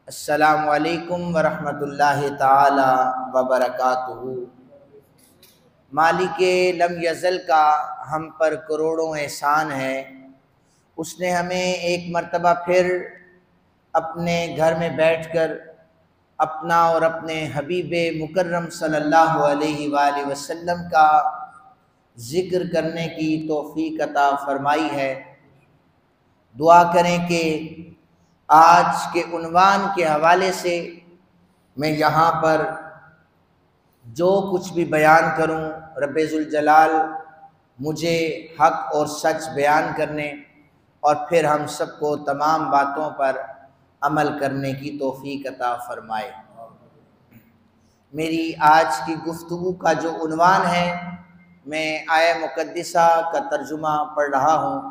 अस्सलामु अलैकुम वरहमतुल्लाहि ताला वबरकातुहू। मालिके लम यज़ल का हम पर करोड़ों एहसान है। उसने हमें एक मर्तबा फिर अपने घर में बैठकर अपना और अपने हबीब मुकर्रम सल्लल्लाहु अलैहि वसल्लम का ज़िक्र करने की तौफ़ीक़ अता फ़रमाई है। दुआ करें कि आज के उन्वान के हवाले से मैं यहाँ पर जो कुछ भी बयान करूँ, रब्बे ज़ुल जलाल मुझे हक़ और सच बयान करने और फिर हम सबको तमाम बातों पर अमल करने की तौफ़ीक़ अता फ़रमाए। मेरी आज की गुफ्तगू का जो उन्वान है, मैं आया मुक़द्दिसा का तर्जुमा पढ़ रहा हूँ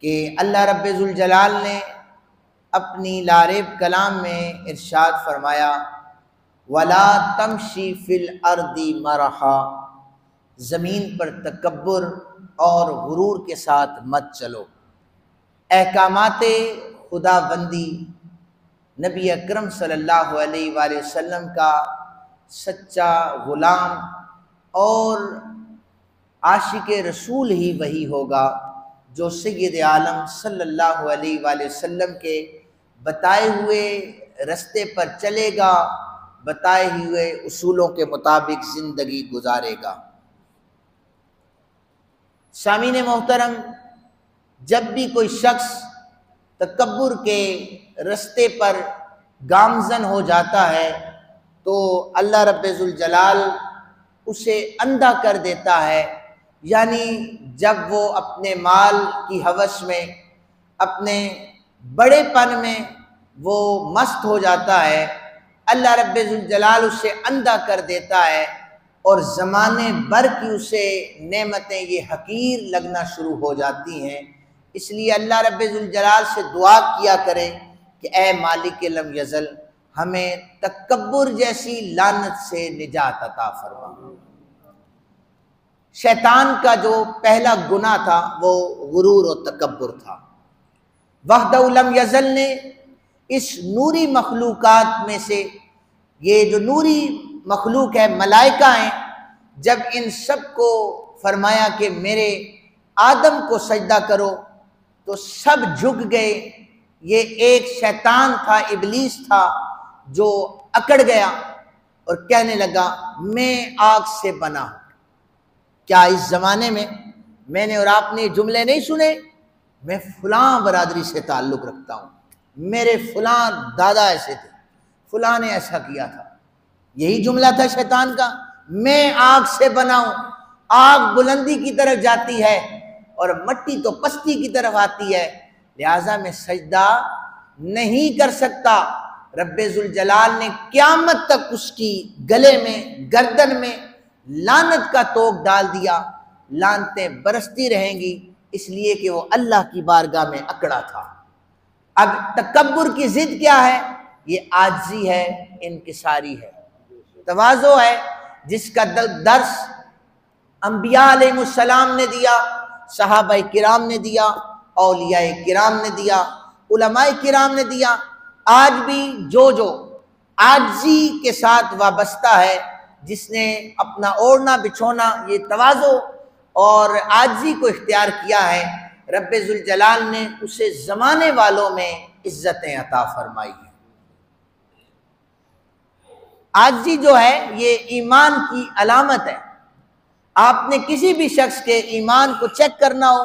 कि अल्लाह रब्बे ज़ुल जलाल ने अपनी लारेब कलाम में इरशाद फरमाया, वला तमशी फिल अर्दी मरहा, ज़मीन पर तकब्बुर और गुरूर के साथ मत चलो। अहकामाते खुदाबंदी नबी अकरम सल्लल्लाहु अलैहि वसल्लम का सच्चा ग़ुलाम और आशिक़ रसूल ही वही होगा जो सय्यद आलम सल्लल्लाहु अलैहि वसल्लम के बताए हुए रास्ते पर चलेगा, बताए हुए उसूलों के मुताबिक ज़िंदगी गुजारेगा। सामीन मोहतरम, जब भी कोई शख्स तकब्बुर के रास्ते पर गामज़न हो जाता है तो अल्लाह रब्बे ज़ुल जलाल उसे अंधा कर देता है। यानी जब वो अपने माल की हवस में, अपने बड़ेपन में वो मस्त हो जाता है, अल्लाह रब्बे ज़ुल जलाल उसे अंधा कर देता है और ज़माने भर की उसे नेमतें ये हकीर लगना शुरू हो जाती हैं। इसलिए अल्लाह रब्बे ज़ुल जलाल से दुआ किया करें कि ए मालिक लम यज़ल, हमें तकब्बुर जैसी लानत से निजात अता फरमा। शैतान का जो पहला गुनाह था वो गुरूर और तकब्बुर था। वहदहु लम यज़ल ने इस नूरी मखलूकात में से, ये जो नूरी मखलूक है मलाइकाएं, जब इन सब को फरमाया कि मेरे आदम को सजदा करो तो सब झुक गए। ये एक शैतान था, इबलीस था, जो अकड़ गया और कहने लगा मैं आग से बना हूं। क्या इस जमाने में मैंने और आपने जुमले नहीं सुने? मैं फलां बरादरी से ताल्लुक़ रखता हूँ, मेरे फलां दादा ऐसे थे, फलां ने ऐसा किया था। यही जुमला था शैतान का, मैं आग से बना हूं। आग बुलंदी की तरफ जाती है और मट्टी तो पस्ती की तरफ आती है, लिहाजा मैं सजदा नहीं कर सकता। रब्बे ज़ुल जलाल ने क़यामत तक उसकी गले में, गर्दन में लानत का तोक डाल दिया। लानतें बरसती रहेंगी इसलिए कि वो अल्लाह की बारगाह में अकड़ा था। अब तकब्बुर की जिद क्या है? ये आजी है, इनकिसारी है, तवाज़ो है, जिसका दर्स अंबिया अलैहिमुस्सलाम ने दिया, सहाबाए किराम ने दिया, औलियाए किराम ने दिया, उलमाए किराम ने दिया। आज भी जो जो आजी के साथ वाबस्ता है, जिसने अपना ओढ़ना बिछोना ये तवाज़ो और आजी को इख्तियार किया है, रब्बे ज़ुल जलाल ने उसे ज़माने वालों में इज्जतें अता फरमाई है। आजी जो है ये ईमान की अलामत है। आपने किसी भी शख्स के ईमान को चेक करना हो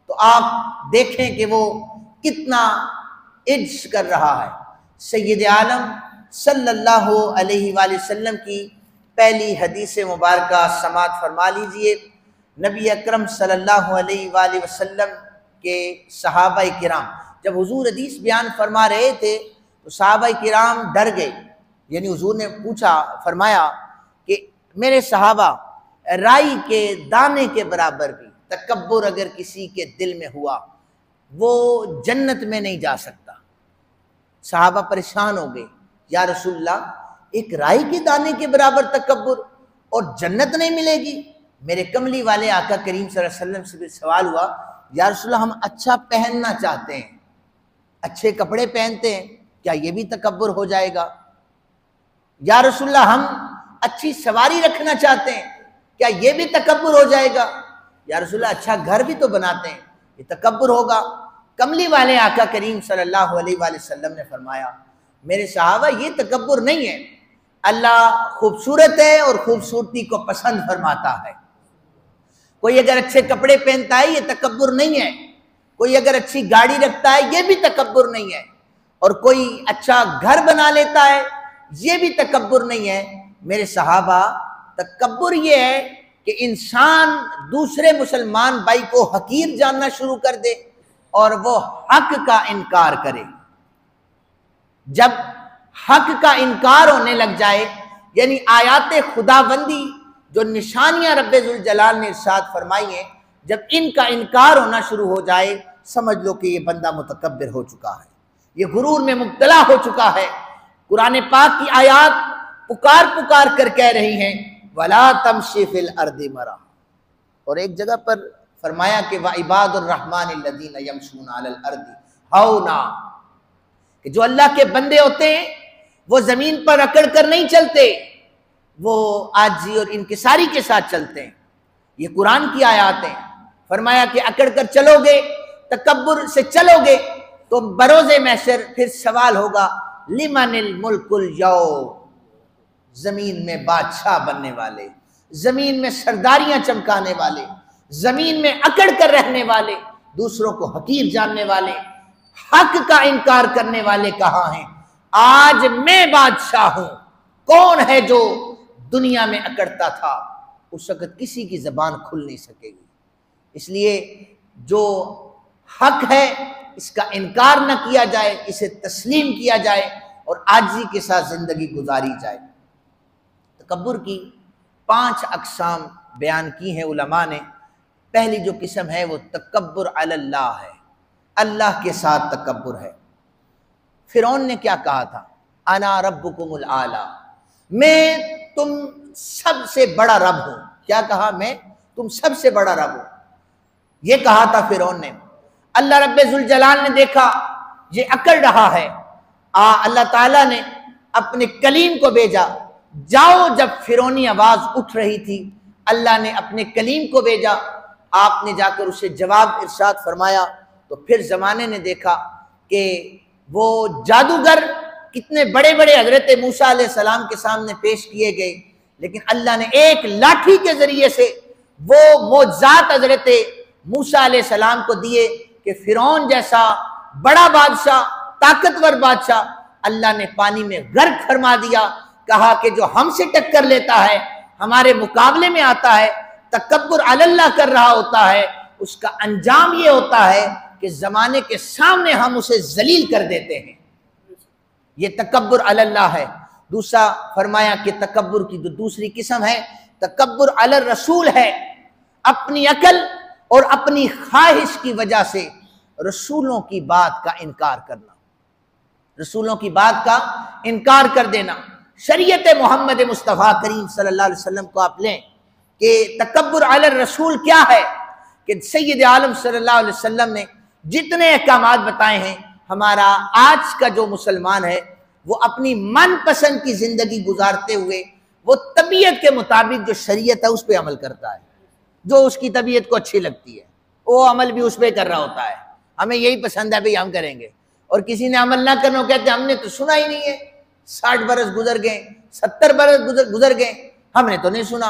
तो आप देखें कि वो कितना इज्ज कर रहा है। सय्यद आलम सल्लल्लाहु अलैहि वसल्लम की पहली हदीस मुबारका समात फरमा लीजिए। नबी अकरम सल्लल्लाहु अलैहि वसल्लम के सहाबाए किराम जब हुजूर हदीस बयान फरमा रहे थे तो सहाबाए किराम डर गए। यानी हुजूर ने पूछा, फरमाया कि मेरे सहाबा, राई के दाने के बराबर भी तकब्बुर अगर किसी के दिल में हुआ वो जन्नत में नहीं जा सकता। सहाबा परेशान हो गए, या रसूलल्लाह, एक राई के दाने के बराबर तकब्बुर और जन्नत नहीं मिलेगी? मेरे कमली वाले आका करीम सल्लल्लाहु अलैहि वसल्लम से भी सवाल हुआ, या रसूलल्लाह हम अच्छा पहनना चाहते हैं, अच्छे कपड़े पहनते हैं, क्या ये भी तकब्बुर हो जाएगा? या रसूलल्लाह हम अच्छी सवारी रखना चाहते हैं, क्या ये भी तकब्बुर हो जाएगा? या रसूलल्लाह अच्छा घर भी तो बनाते हैं, ये तकब्बुर होगा? कमली वाले आका करीम सल्लल्लाहु अलैहि वसल्लम ने फरमाया, मेरे सहाबा ये तकब्बुर नहीं है, अल्लाह खूबसूरत है और खूबसूरती को पसंद फरमाता है। कोई अगर अच्छे कपड़े पहनता है ये तकब्बुर नहीं है, कोई अगर अच्छी गाड़ी रखता है ये भी तकब्बुर नहीं है, और कोई अच्छा घर बना लेता है ये भी तकब्बुर नहीं है। मेरे सहाबा तकब्बुर ये है कि इंसान दूसरे मुसलमान भाई को हकीर जानना शुरू कर दे और वो हक का इनकार करे। जब हक का इनकार होने लग जाए, यानी आयाते खुदाबंदी जो निशानियां रब्बे जुल जलाल ने इरशाद फरमाई हैं, जब इनका इनकार होना शुरू हो जाए, समझ लो कि ये बंदा मुतकब्बिर हो चुका है, ये गुरूर में मुब्तला हो चुका है। कुरान पाक की आयात पुकार पुकार कर कह रही हैं, वला तमशी फिल अर्दि मरा, और एक जगह पर फरमाया कि व इबादुर रहमानिल्लज़ीना यमशूना अलल अर्दि हौना, कि जो अल्लाह के बंदे होते हैं वो जमीन पर अकड़ कर नहीं चलते, वो आजी और इनकिसारी के साथ चलते हैं। ये कुरान की आयत है। फरमाया कि अकड़ कर चलोगे, तकब्बुर से चलोगे तो बरोज़े महशर फिर सवाल होगा, लिमनिल मुल्कुल यौम, जमीन में बादशाह बनने वाले, जमीन में सरदारियां चमकाने वाले, जमीन में अकड़ कर रहने वाले, दूसरों को हकीर जानने वाले, हक का इनकार करने वाले कहाँ हैं? आज मैं बादशाह हूं। कौन है जो दुनिया में अकड़ता था? उस वक्त किसी की जबान खुल नहीं सकेगी। इसलिए जो हक है इसका इनकार न किया जाए, इसे तस्लीम किया जाए और आजिज़ी के साथ जिंदगी गुजारी जाए। तकब्बुर की 5 अक़साम बयान की हैं उलमा ने। पहली जो किस्म है वो तकब्बुर अलल्लाह है, अल्लाह के साथ तकब्बुर है। फिरौन ने क्या कहा था? अना रब्बुकुमुल आला, मैं तुम सबसे बड़ा रब हूं। क्या कहा? मैं तुम सबसे बड़ा रब हूं, ये कहा था फिरौन ने। अल्लाह रब्बे जुल जलाल ने देखा ये अकड़ रहा है, अल्लाह ताला ने अपने कलीम को भेजा। जाओ, जब फिरौनी आवाज उठ रही थी, अल्लाह ने अपने कलीम को भेजा, आपने जाकर उसे जवाब इरशाद फरमाया। तो फिर जमाने ने देखा कि वो जादूगर कितने बड़े बड़े हजरत मूसा अलैहिस्सलाम के सामने पेश किए गए, लेकिन अल्लाह ने एक लाठी के जरिए से वो मोजात हजरत मूसा अलैहिस्सलाम को दिए कि फिरौन जैसा बड़ा बादशाह, ताकतवर बादशाह, अल्लाह ने पानी में गर्क फरमा दिया। कहा कि जो हमसे टक्कर लेता है, हमारे मुकाबले में आता है, तकब्बुर अलल्लाह कर रहा होता है, उसका अंजाम ये होता है कि जमाने के सामने हम उसे जलील कर देते हैं। ये तकब्बुर अलल्लाह है। दूसरा फरमाया कि तकब्बुर की जो दूसरी किस्म है, तकब्बुर अलर रसूल है। अपनी अकल और अपनी ख्वाहिश की वजह से रसूलों की बात का इनकार करना, रसूलों की बात का इनकार कर देना। शरीयत मोहम्मद मुस्तफ़ा करीम सल्लल्लाहु अलैहि वसल्लम को आप लें कि तकब्बुर अलर रसूल क्या है, कि सैयद आलम सल्लल्लाहु अलैहि वसल्लम ने जितने अहकामात बताए हैं, हमारा आज का जो मुसलमान है वो अपनी मनपसंद की जिंदगी गुजारते हुए वो तबीयत के मुताबिक जो शरीयत है उस पर अमल करता है। जो उसकी तबीयत को अच्छी लगती है वो अमल भी उस पर कर रहा होता है। हमें यही पसंद है भाई, हम करेंगे। और किसी ने अमल ना करना, कहते हमने तो सुना ही नहीं है, 60 बरस गुजर गए, 70 बरस गुजर गए, हमने तो नहीं सुना।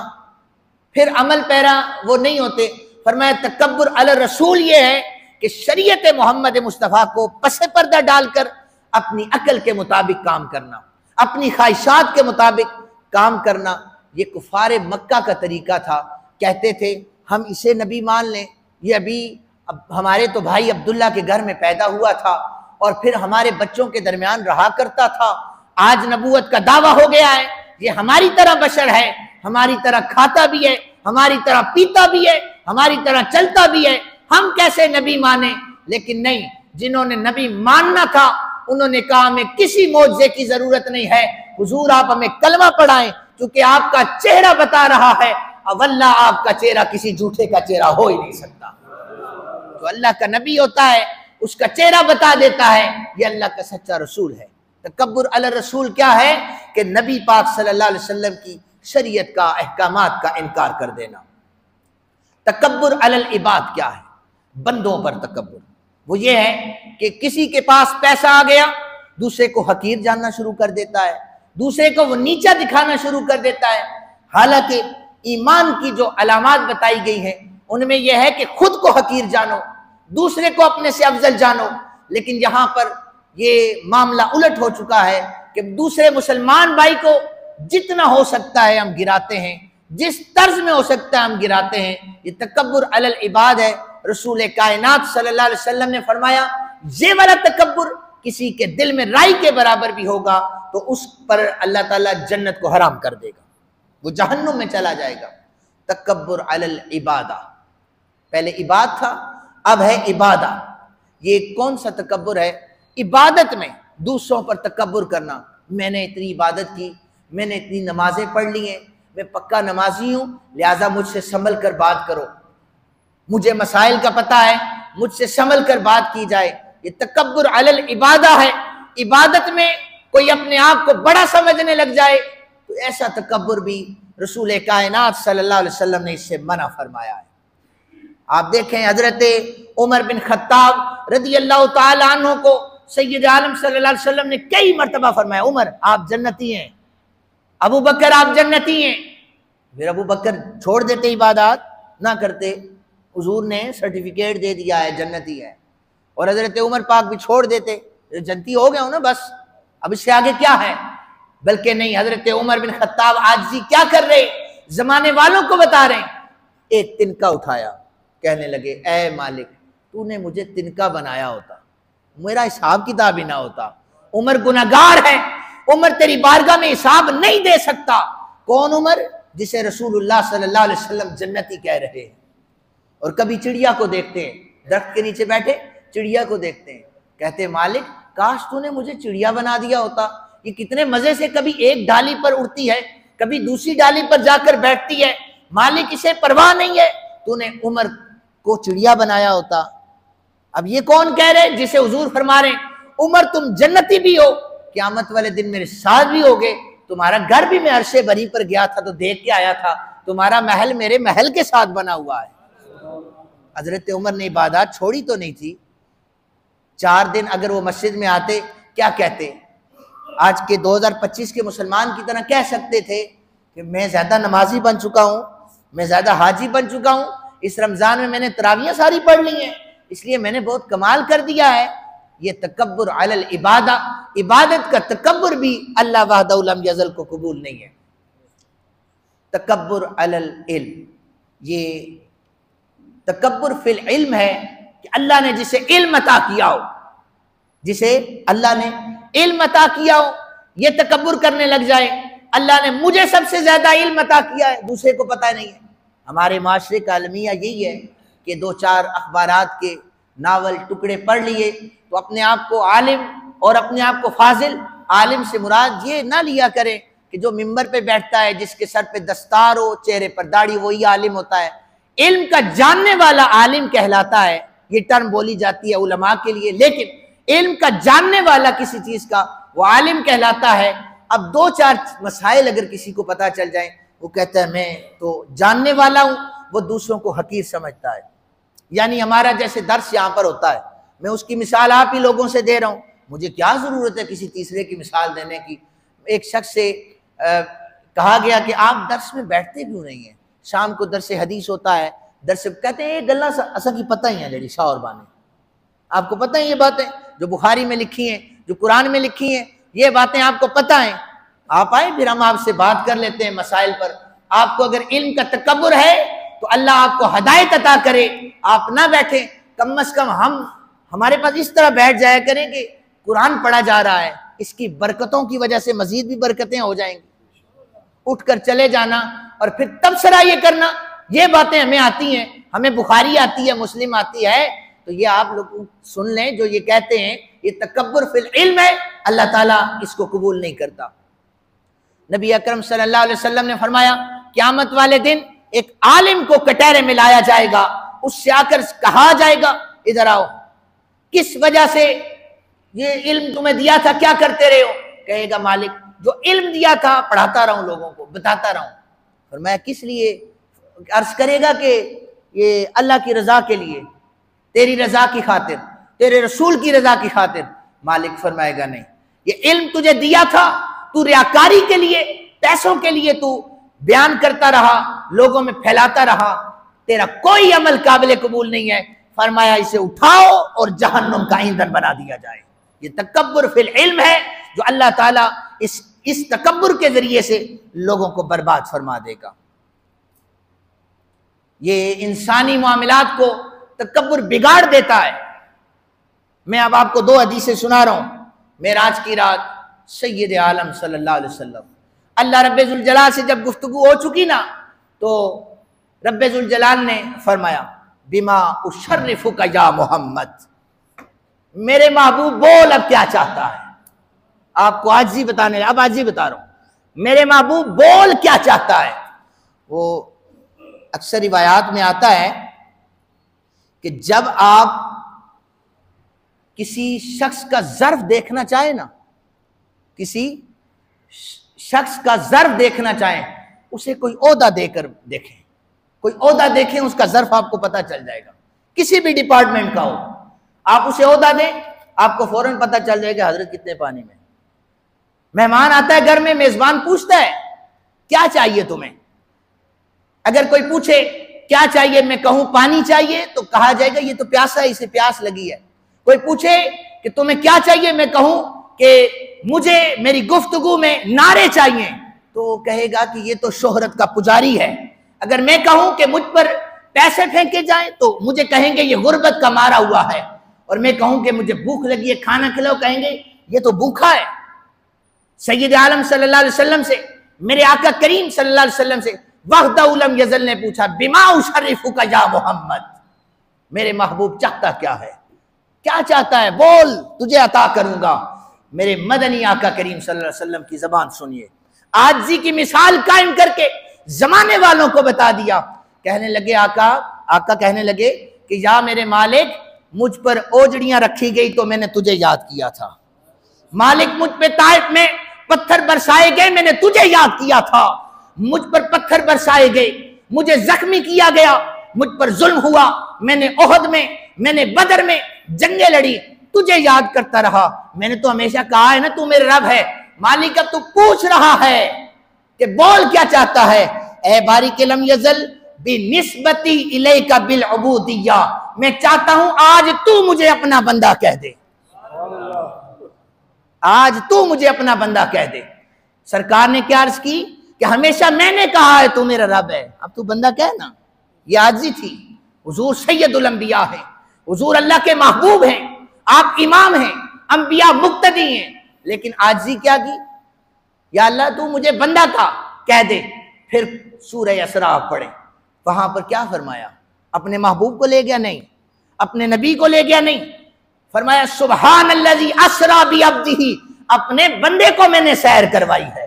फिर अमल पैरा वो नहीं होते। फरमाया तकब्बुर अल रसूल ये है कि शरीयत मोहम्मद मुस्तफ़ा को पसे पर्दा डालकर अपनी अकल के मुताबिक काम करना, अपनी ख्वाहिशात के मुताबिक काम करना। ये कुफारे मक्का का तरीका था। कहते थे हम इसे नबी मान लें, ये अभी अब हमारे तो भाई अब्दुल्ला के घर में पैदा हुआ था और फिर हमारे बच्चों के दरमियान रहा करता था, आज नबूवत का दावा हो गया है, ये हमारी तरह बशर है, हमारी तरह खाता भी है, हमारी तरह पीता भी है, हमारी तरह चलता भी है, हम कैसे नबी माने। लेकिन नहीं, जिन्होंने नबी मानना था उन्होंने कहा हमें किसी मौजज़े की जरूरत नहीं है, हुजूर आप हमें कलमा पढ़ाएं, क्योंकि आपका चेहरा बता रहा है, अवल्ला आपका चेहरा किसी झूठे का चेहरा हो ही नहीं सकता। जो अल्लाह का नबी होता है उसका चेहरा बता देता है, ये अल्लाह का सच्चा रसूल है। तकब्बुर अला रसूल क्या है कि नबी पाक सल्लल्लाहु अलैहि वसल्लम की शरीयत का, अहकामात का इनकार कर देना। तकब्बुर अलल इबाद क्या है? बंदों पर तकब्बुर वो ये है कि किसी के पास पैसा आ गया, दूसरे को हकीर जानना शुरू कर देता है, दूसरे को वो नीचा दिखाना शुरू कर देता है। हालांकि ईमान की जो अलामात बताई गई हैं उनमें यह है कि खुद को हकीर जानो, दूसरे को अपने से अफजल जानो। लेकिन यहाँ पर ये मामला उलट हो चुका है कि दूसरे मुसलमान भाई को जितना हो सकता है हम गिराते हैं, जिस तर्ज में हो सकता है हम गिराते हैं। ये तकब्बुर अलल इबाद है। रसूल कायनात सल्लल्लाहु अलैहि वसल्लम ने फरमाया, ये वाला तकब्बुर किसी के दिल में राई के बराबर भी होगा तो उस पर अल्लाह ताला जन्नत को हराम कर देगा, वो जहन्नुम में चला जाएगा। तकब्बुर अलल इबादा, पहले इबाद था, अब है इबादा। ये कौन सा तकब्बुर है? इबादत में दूसरों पर तकब्बुर करना। मैंने इतनी इबादत की, मैंने इतनी नमाजें पढ़ ली हैं, मैं पक्का नमाजी हूं, लिहाजा मुझसे संभल कर बात करो, मुझे मसाइल का पता है, मुझसे संभल कर बात की जाए। ये तकब्बुर अलल इबादा है। इबादत में कोई अपने आप को बड़ा समझने लग जाए तो ऐसा तकब्बुर भी रसूल कायनात सल्लल्लाहु अलैहि वसल्लम ने इससे मना फरमाया है। आप देखें हजरत उमर बिन खत्ताब रदी अल्लाह ताला अन्हु को सय्यद आलम सल्लल्लाहु अलैहि वसल्लम ने कई मरतबा फरमाया, उमर आप जन्नती हैं, अबू बकर आप जन्नती हैं। फिर अबू बकर छोड़ देते, इबादत ना करते, हुजूर ने सर्टिफिकेट दे दिया है जन्नती है, और हजरत उमर पाक भी छोड़ देते, जन्नती हो गए हो ना बस, अब इससे आगे क्या है। बल्कि नहीं, हजरत उमर बिन खत्ताब आजिज़ी क्या कर रहे, जमाने वालों को बता रहे हैं। एक तिनका उठाया, कहने लगे ए मालिक तूने मुझे तिनका बनाया होता, मेरा हिसाब किताब ही ना होता। उमर गुनहगार है, उमर तेरी बारगाह में हिसाब नहीं दे सकता। कौन उमर? जिसे रसूलुल्लाह सल्लल्लाहु अलैहि वसल्लम जन्नती कह रहे हैं। और कभी चिड़िया को देखते हैं, दरख्त के नीचे बैठे चिड़िया को देखते हैं, कहते हैं मालिक काश तूने मुझे चिड़िया बना दिया होता, ये कितने मजे से कभी एक डाली पर उड़ती है, कभी दूसरी डाली पर जाकर बैठती है, मालिक इसे परवाह नहीं है, तूने उमर को चिड़िया बनाया होता। अब ये कौन कह रहे? जिसे हुजूर फरमा रहे उमर तुम जन्नती भी हो, क़यामत वाले दिन मेरे साथ भी होगे, तुम्हारा घर भी मैं अर्शे बरी पर गया था तो देख के आया था, तुम्हारा महल मेरे महल के साथ बना हुआ है। हजरत उमर ने इबादत छोड़ी तो नहीं थी। 4 दिन अगर वो मस्जिद में आते क्या कहते? आज के 2025 के मुसलमान की तरह कह सकते थे कि मैं ज्यादा नमाजी बन चुका हूं, मैं ज्यादा हाजी बन चुका हूं, इस रमजान में मैंने तरावियां सारी पढ़ ली हैं, इसलिए मैंने बहुत कमाल कर दिया है। ये तकब्बुर अलल इबादा, इबादत का तकब्बुर भी अल्लाह वहदहु लम यज़ल को कबूल नहीं है। तकब्बुर अलल इल्म, ये तकब्बुर फिल इल्म है कि अल्लाह ने जिसे इल्म अता किया हो, जिसे अल्लाह ने इल्म अता किया हो, ये तकब्बुर करने लग जाए अल्लाह ने मुझे सबसे ज्यादा इल्म अता किया है, दूसरे को पता नहीं है। हमारे माशरे का अलमिया यही है कि 2-4 अखबारात के नावल टुकड़े पढ़ लिए तो अपने आप को आलिम और अपने आप को फाजिल। आलिम से मुराद ये ना लिया करें कि जो मिंबर पे बैठता है, जिसके सर पे दस्तार हो, चेहरे पर दाढ़ी, वही आलिम होता है। इल्म का जानने वाला आलिम कहलाता है, ये टर्म बोली जाती है उलमा के लिए, लेकिन इल्म का जानने वाला किसी चीज का वो आलिम कहलाता है। अब 2-4 मसाइल अगर किसी को पता चल जाए, वो कहता है मैं तो जानने वाला हूं, वो दूसरों को हकीर समझता है। यानी हमारा जैसे दर्स यहाँ पर होता है, मैं उसकी मिसाल आप ही लोगों से दे रहा हूँ, मुझे क्या जरूरत है किसी तीसरे की मिसाल देने की। एक शख्स से कहा गया कि आप दर्स में बैठते क्यों नहीं है, शाम को दर्स हदीस होता है, दर्स कहते हैं ये गल्ला असा की पता ही है जड़ी शाह और बाने, आपको पता है ये बातें जो बुखारी में लिखी हैं, जो कुरान में लिखी हैं, ये बातें आपको पता है। आप आए फिर हम आपसे बात कर लेते हैं मसाइल पर। आपको अगर इल्म का तकब्बुर है तो अल्लाह आपको हदायत अता करे, आप ना बैठे, कम अज कम हम हमारे पास इस तरह बैठ जाया करें कि कुरान पढ़ा जा रहा है, इसकी बरकतों की वजह से मजीद भी बरकतें हो जाएंगी। उठकर चले जाना और फिर तबसरा ये करना, ये बातें हमें आती हैं, हमें बुखारी आती है, मुस्लिम आती है, तो ये आप लोग सुन लें जो ये कहते हैं ये तकब्बुर फिल इल्म है, अल्लाह ताला इसको कबूल नहीं करता। नबी अकरम सल्लल्लाहु अलैहि वसल्लम ने फरमाया क़यामत वाले दिन एक आलिम को कटहरे में लाया जाएगा, उससे आकर कहा जाएगा इधर आओ, किस वजह से ये इल्म तुम्हें दिया था क्या करते रहे हो? कहेगा मालिक जो इल्म दिया था पढ़ाता रहूं, लोगों को बताता रहूं। फरमाया किस लिए? अर्ज करेगा कि ये अल्लाह की रजा के लिए, तेरी रजा की खातिर, तेरे रसूल की रजा की खातिर। मालिक फरमाएगा नहीं, ये इल्म तुझे दिया था, तू रियाकारी के लिए, पैसों के लिए तू बयान करता रहा, लोगों में फैलाता रहा, तेरा कोई अमल काबिल कबूल नहीं है। फरमाया इसे उठाओ और जहन्नुम का ईंधन बना दिया जाए। ये तकब्बुर फिल इल्म है जो अल्लाह ताला इस तकब्बुर के जरिए से लोगों को बर्बाद फरमा देगा। ये इंसानी मामलात को तकब्बुर बिगाड़ देता है। मैं अब आपको दो हदीसें सुना रहा हूं। मेराज की रात सैयद आलम सल्लल्लाहु अलैहि वसल्लम, अल्लाह रब्बे जुल जलाल से जब गुफ्तगू हो चुकी ना, तो रब्बे जुल जलाल ने फरमाया बिमा उशर्रिफुका या मोहम्मद, मेरे महबूब बोल अब क्या चाहता है। आपको आज ही बताने, अब आज ही बता रहा हूं, मेरे महबूब बोल क्या चाहता है। वो अक्सर रिवायात में आता है कि जब आप किसी शख्स का ज़र्फ देखना चाहे ना, किसी शख्स का ज़र्फ देखना चाहें, उसे कोई ओहदा देकर देखें, कोई ओहदा देखें, उसका ज़र्फ आपको पता चल जाएगा। किसी भी डिपार्टमेंट का हो, आप उसे ओहदा दें, आपको फौरन पता चल जाएगा हजरत कितने पानी में। मेहमान आता है घर में, मेजबान पूछता है क्या चाहिए तुम्हें। अगर कोई पूछे क्या चाहिए, मैं कहूं पानी चाहिए, तो कहा जाएगा ये तो प्यासा है, इसे प्यास लगी है। कोई पूछे कि तुम्हें क्या चाहिए, मैं कहूं कि मुझे मेरी गुफ्तगू में नारे चाहिए, तो कहेगा कि ये तो शोहरत का पुजारी है। अगर मैं कहूं कि मुझ पर पैसे फेंके जाएं, तो मुझे कहेंगे ये गुर्बत का मारा हुआ है। और मैं कहूं कि मुझे भूख लगी है, खाना खिलाओ, कहेंगे ये तो भूखा है। सैयद आलम सल्लल्लाहु अलैहि वसल्लम से, मेरे आका करीम सल्लल्लाहु अलैहि वसल्लम से वहदहु लम यज़ल ने पूछा बिमा उशर्रिफुका या मोहम्मद, मेरे महबूब चाहता क्या है, क्या चाहता है, बोल तुझे अता करूंगा। मेरे मदनी आका करीम सल्लल्लाहु अलैहि वसल्लम की जबान सुनिए, आजी की मिसाल कायम करके जमाने वालों को बता दिया। कहने लगे आका कहने लगे कि या मेरे मालिक, मुझ पर ओजड़ियां रखी गई तो मैंने तुझे याद किया था। मालिक, मुझ पे ताइफ में पत्थर बरसाए गए, मैंने तुझे याद किया था। मुझ पर पत्थर बरसाए गए, मुझे जख्मी किया गया, मुझ पर जुल्म हुआ, मैंने ओहद में, मैंने बदर में जंगें लड़ी, तुझे याद करता रहा। मैंने तो हमेशा कहा है ना तू मेरे रब है। मालिक अब तू पूछ रहा है कि बोल क्या चाहता है। ए बारिक लम यज़ल बिनिस्बती इलैका बिल उबूदिय्या, मैं चाहता हूं आज तू मुझे अपना बंदा कह दे, आज तू मुझे अपना बंदा कह दे। सरकार ने क्या अर्ज की कि हमेशा मैंने कहा है तू मेरा रब है, अब तू बंदा कह ना। ये आजी थी। हुजूर सैयदुल अंबिया है, हुजूर अल्लाह के महबूब हैं, आप इमाम हैं, अंबिया मुक्तदी हैं, लेकिन आजी क्या की, या अल्लाह तू मुझे बंदा का कह दे। फिर सूरह इसरा पढ़े, वहां पर क्या फरमाया, अपने महबूब को ले गया नहीं, अपने नबी को ले गया नहीं, फरमाया सुब्हानल्लज़ी अस्रा बि अब्दिही, अपने बंदे को मैंने सैर करवाई है,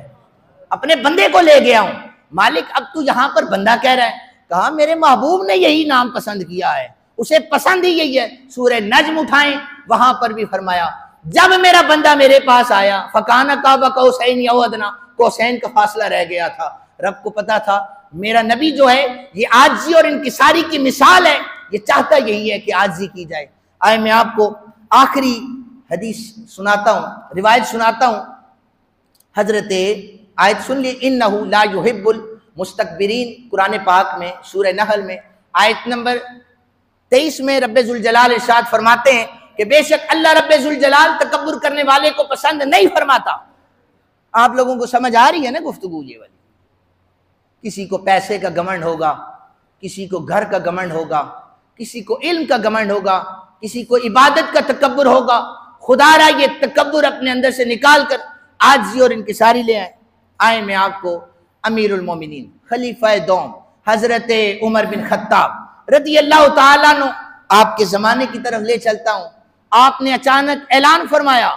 अपने बंदे को ले गया हूं। मालिक अब तू यहां पर बंदा कह रहा है, कहा मेरे महबूब ने यही नाम पसंद किया है, उसे पसंद ही यही है। सूरह नज्म उठाएं, वहां पर भी फरमाया जब मेरा बंदा मेरे पास आया फकाना काबा कौसैन या अदना, कौसैन का फासला रह गया था। रब को पता था मेरा नबी जो है ये आजी और इनकिसारी की मिसाल है, ये चाहता यही है कि आजी की जाए। आए मैं आपको आखिरी हदीस सुनाता हूं, रिवायत सुनाता हूं। हजरत आयत सुन ली, इन्नहु ला युहिब्बुल मुस्तकबिरीन, कुरान पाक में सूरह नहल में आयत नंबर 23 में रब्बे जुल जलाल इरशाद फरमाते हैं कि बेशक अल्लाह रब्बे जुल जलाल तकब्बुर करने वाले को पसंद नहीं फरमाता। आप लोगों को समझ आ रही है ना गुफ्तगू ये वाली। किसी को पैसे का घमंड होगा, किसी को घर का घमंड होगा, किसी को इल्म का घमंड होगा, किसी को इबादत का तकब्बुर होगा। खुदारा ये तकब्बुर अपने अंदर से निकाल कर आजी और इनकिसारी ले आए। आए मैं आपको अमीरुल मोमिनीन खलीफा दौम हजरत उमर बिन खत्ताब रज़ी अल्लाह ताला अन्हु आपके जमाने की तरफ ले चलता हूं। आपने अचानक ऐलान फरमाया,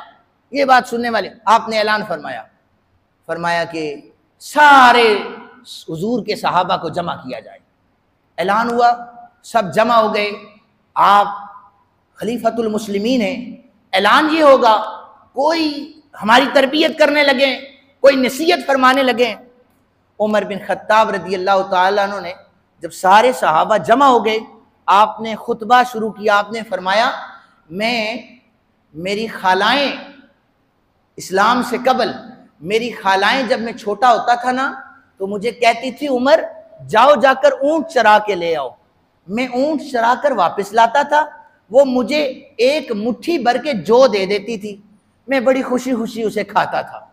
ये बात सुनने वाले, आपने ऐलान फरमाया कि सारे हुजूर के सहाबा को जमा किया जाए। ऐलान हुआ, सब जमा हो गए। आप खलीफतुल मुस्लिमीन हैं, ऐलान ये होगा, कोई हमारी तरबियत करने लगे, कोई नसीहत फरमाने लगे। उमर बिन खत्ताब रज़ी अल्लाह ताला अन्हु ने जब सारे सहाबा जमा हो गए, आपने खुतबा शुरू किया। आपने फरमाया, मेरी खालाएं इस्लाम से कबल, मेरी खालाएं जब मैं छोटा होता था ना, तो मुझे कहती थी, उमर जाओ जाकर ऊंट चरा के ले आओ। मैं ऊंट चरा कर वापस लाता था, वो मुझे एक मुट्ठी भर के जौ दे देती थी, मैं बड़ी खुशी खुशी उसे खाता था।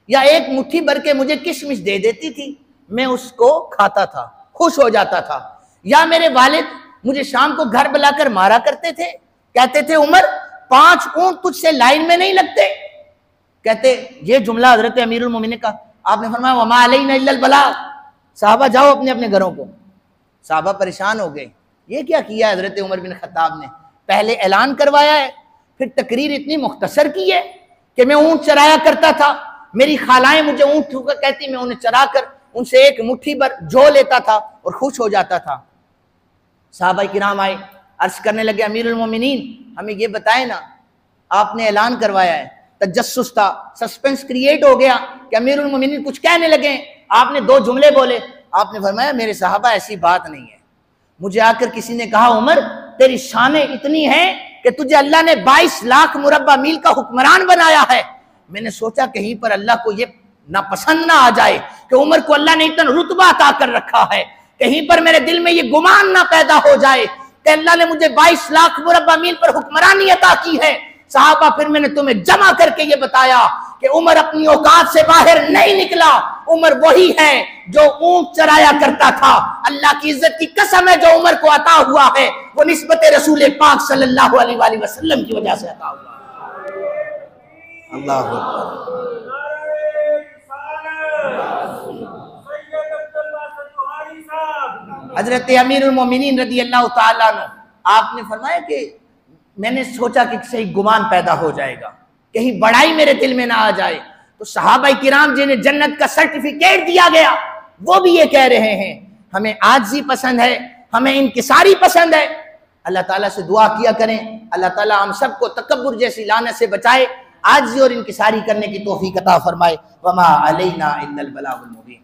या एक मुट्ठी भर के मुझे किशमिश दे देती थी, मैं उसको खाता था, खुश हो जाता था। या मेरे वालिद मुझे शाम को घर बुलाकर मारा करते थे, कहते थे, उमर 5 ऊंट तुझसे लाइन में नहीं लगते। कहते, ये जुमला हजरत अमीरुल मोमिनीन का। आपने फरमाया, वमा अलैना इल्लल बलाग, साहबा जाओ अपने अपने घरों को। साहबा परेशान हो गए, ये क्या किया हजरत उमर बिन खत्ताब ने? पहले ऐलान करवाया है, फिर तकरीर इतनी मुख्तसर की है कि मैं ऊंट चराया करता था, मेरी खालाएं मुझे ऊंट कहती, मैं उन्हें चरा कर उनसे एक मुट्ठी भर जौ लेता था और खुश हो जाता था। साहबा किराम आए, अर्ज करने लगे, अमीरुल मोमिनीन हमें ये बताए ना, आपने ऐलान करवाया है, तजस्सुस था, सस्पेंस क्रिएट हो गया कि अमीरुल मोमिनीन कुछ कहने लगे, आपने 2 जुमले बोले। आपने फरमाया, मेरे साहबा ऐसी बात नहीं है। मुझे आकर किसी ने कहा, उमर तेरी शाने इतनी हैं कि तुझे अल्लाह ने 22 लाख मुरब्बा मील का हुक्मरान बनाया है। मैंने सोचा कहीं पर अल्लाह को ये नापसंद ना आ जाए कि उमर को अल्लाह ने इतना रुतबा अता कर रखा है, कहीं पर मेरे दिल में ये गुमान ना पैदा हो जाए कि अल्लाह ने मुझे 22 लाख मुरब्बा मील पर हुक्मरानी अता की है। साहबा, फिर मैंने तुम्हें जमा करके ये बताया कि उमर अपनी औकात से बाहर नहीं निकला। उमर वही है जो ऊंट चराया करता था। अल्लाह की इज्जत की कसम है, जो उमर को अता हुआ है वो निस्बत रसूल पाक सल्लल्लाहु अलैहि वसल्लम की वजह से अता हुआ। अल्लाह हजरत अमीरुल मोमिनीन रज़ी अल्लाह ताला अन्हु, आपने फरमाया कि मैंने सोचा कि सही गुमान पैदा हो जाएगा, कहीं बड़ाई मेरे दिल में ना आ जाए। तो सहाबा किराम जिन्हें जन्नत का सर्टिफिकेट दिया गया, वो भी ये कह रहे हैं, हमें आजिज़ी पसंद है, हमें इंकिसारी पसंद है। अल्लाह ताला से दुआ किया करें, अल्लाह ताला हम सबको तकब्बुर जैसी लानत से बचाए, आजिज़ी और इंकिसारी करने की तौफीक अता फरमाए। वमा अलैना इल्लल बलागुल मुबीन।